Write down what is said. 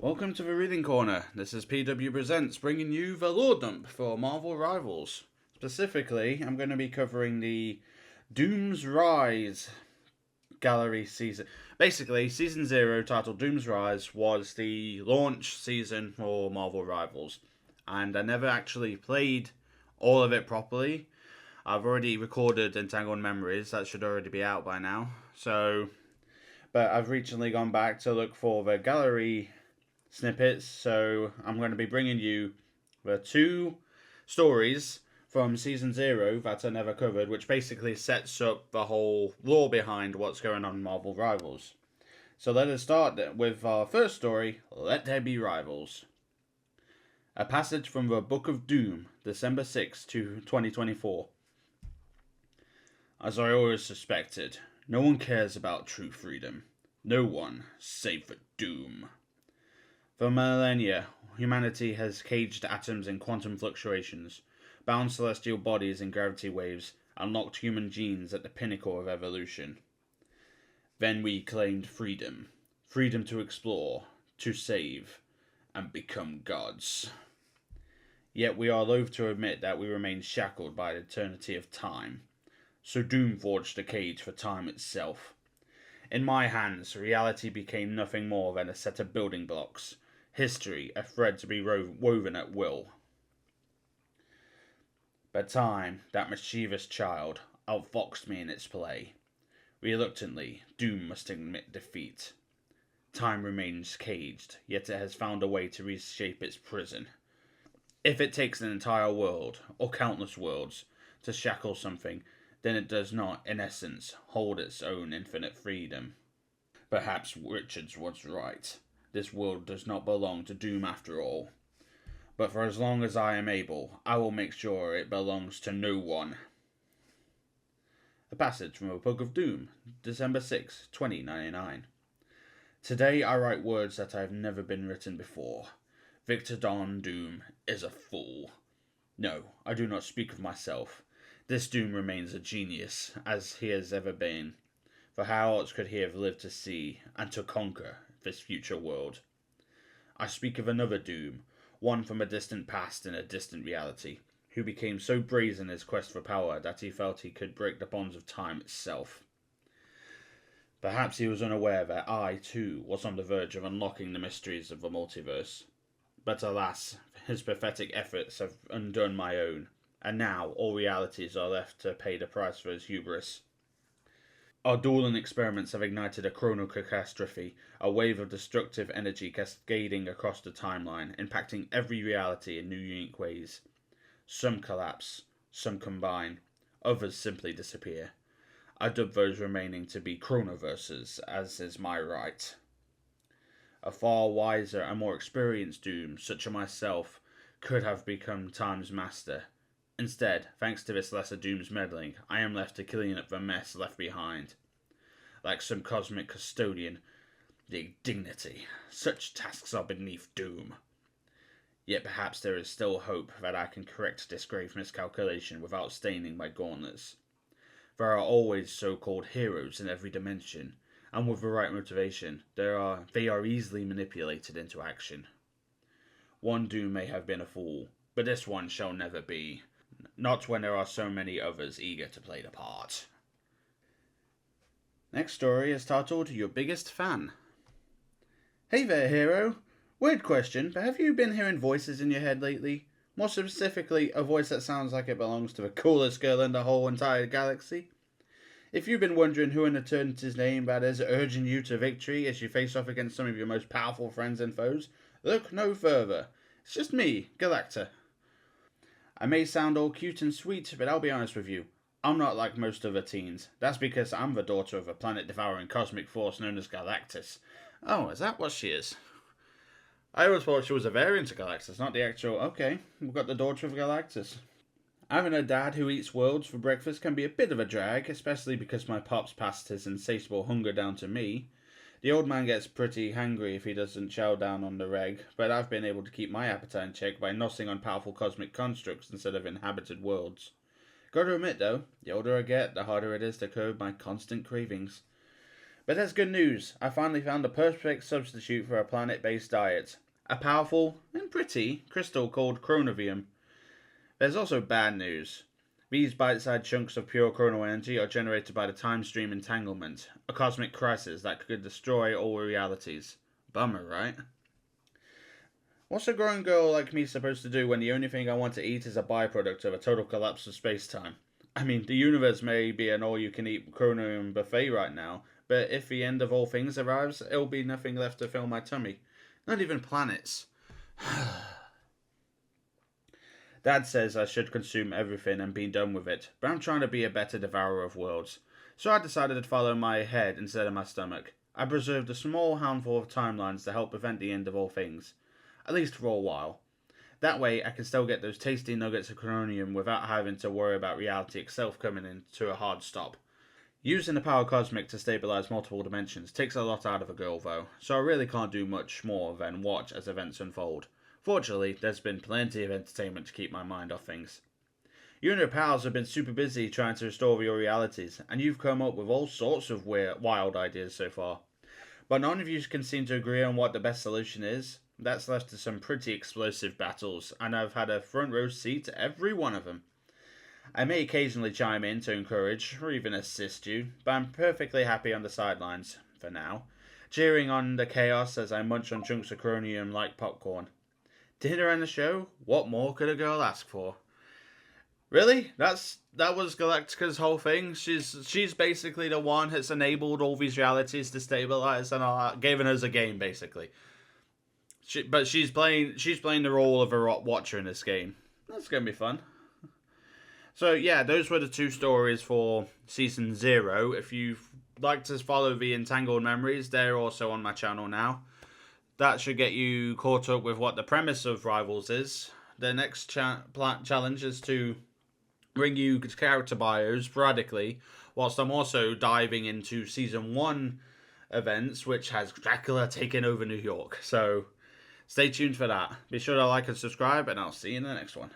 Welcome to the Reading Corner. This is PW Presents, bringing you the lore dump for Marvel Rivals. Specifically, I'm going to be covering the Doom's Rise gallery season. Basically, Season 0, titled Doom's Rise, was the launch season for Marvel Rivals. And I never actually played all of it properly. I've already recorded Entangled Memories, that should already be out by now. But I've recently gone back to look for the gallery snippets, so I'm going to be bringing you the two stories from Season 0 that I never covered, which basically sets up the whole lore behind what's going on in Marvel Rivals. So let us start with our first story, Let There Be Rivals. A passage from the Book of Doom, December 6, 2024. As I always suspected, no one cares about true freedom. No one, save for Doom. For millennia, humanity has caged atoms in quantum fluctuations, bound celestial bodies in gravity waves, and locked human genes at the pinnacle of evolution. Then we claimed freedom. Freedom to explore, to save, and become gods. Yet we are loath to admit that we remain shackled by the eternity of time. So Doom forged a cage for time itself. In my hands, reality became nothing more than a set of building blocks. History, a thread to be woven at will. But time, that mischievous child, outfoxed me in its play. Reluctantly, Doom must admit defeat. Time remains caged, yet it has found a way to reshape its prison. If it takes an entire world, or countless worlds, to shackle something, then it does not, in essence, hold its own infinite freedom. Perhaps Richards was right. This world does not belong to Doom after all. But for as long as I am able, I will make sure it belongs to no one. A passage from a Book of Doom, December 6, 2099. Today I write words that have never been written before. Victor Don Doom is a fool. No, I do not speak of myself. This Doom remains a genius, as he has ever been. For how else could he have lived to see and to conquer this future world? I speak of another Doom, one from a distant past in a distant reality, who became so brazen in his quest for power that he felt he could break the bonds of time itself. Perhaps he was unaware that I, too, was on the verge of unlocking the mysteries of the multiverse. But alas, his pathetic efforts have undone my own, and now all realities are left to pay the price for his hubris. Our dueling experiments have ignited a chronocatastrophe, a wave of destructive energy cascading across the timeline, impacting every reality in new unique ways. Some collapse, some combine, others simply disappear. I dub those remaining to be chronoverses, as is my right. A far wiser and more experienced Doom, such as myself, could have become Time's master. Instead, thanks to this lesser Doom's meddling, I am left to clean up the mess left behind. Like some cosmic custodian, the dignity, such tasks are beneath Doom. Yet perhaps there is still hope that I can correct this grave miscalculation without staining my gauntlets. There are always so-called heroes in every dimension, and with the right motivation, they are easily manipulated into action. One Doom may have been a fool, but this one shall never be. Not when there are so many others eager to play the part. Next story is titled Your Biggest Fan. Hey there, hero. Weird question, but have you been hearing voices in your head lately? More specifically, a voice that sounds like it belongs to the coolest girl in the whole entire galaxy? If you've been wondering who in eternity's name that is urging you to victory as you face off against some of your most powerful friends and foes, look no further. It's just me, Galacta. I may sound all cute and sweet, but I'll be honest with you. I'm not like most other teens. That's because I'm the daughter of a planet-devouring cosmic force known as Galactus. Oh, is that what she is? I always thought she was a variant of Galactus, not the actual... Okay, we've got the daughter of Galactus. Having a dad who eats worlds for breakfast can be a bit of a drag, especially because my pops passed his insatiable hunger down to me. The old man gets pretty hangry if he doesn't chow down on the reg, but I've been able to keep my appetite in check by nossing on powerful cosmic constructs instead of inhabited worlds. Gotta admit though, the older I get, the harder it is to curb my constant cravings. But there's good news. I finally found the perfect substitute for a planet-based diet. A powerful and pretty crystal called chronovium. There's also bad news. These bite-sized chunks of pure chrono energy are generated by the time stream entanglement, a cosmic crisis that could destroy all realities. Bummer, right? What's a grown girl like me supposed to do when the only thing I want to eat is a byproduct of a total collapse of space-time? I mean, the universe may be an all-you-can-eat chromium buffet right now, but if the end of all things arrives, it'll be nothing left to fill my tummy. Not even planets. Dad says I should consume everything and be done with it, but I'm trying to be a better devourer of worlds. So I decided to follow my head instead of my stomach. I preserved a small handful of timelines to help prevent the end of all things. At least for a while. That way, I can still get those tasty nuggets of chromium without having to worry about reality itself coming into a hard stop. Using the power cosmic to stabilize multiple dimensions takes a lot out of a girl, though, so I really can't do much more than watch as events unfold. Fortunately, there's been plenty of entertainment to keep my mind off things. You and your pals have been super busy trying to restore your realities, and you've come up with all sorts of weird, wild ideas so far. But none of you can seem to agree on what the best solution is. That's left to some pretty explosive battles, and I've had a front row seat to every one of them. I may occasionally chime in to encourage, or even assist you, but I'm perfectly happy on the sidelines, for now, cheering on the chaos as I munch on chunks of chromium like popcorn. Dinner and a show? What more could a girl ask for? Really? That was Galactica's whole thing. She's basically the one that's enabled all these realities to stabilize and all that, giving us a game basically. But she's playing the role of a watcher in this game. That's gonna be fun. So yeah, those were the two stories for season 0. If you'd like to follow the Entangled Memories, they're also on my channel now. That should get you caught up with what the premise of Rivals is. The next challenge is to bring you character bios sporadically, whilst I'm also diving into season 1 events, which has Dracula taking over New York. So stay tuned for that. Be sure to like and subscribe, and I'll see you in the next one.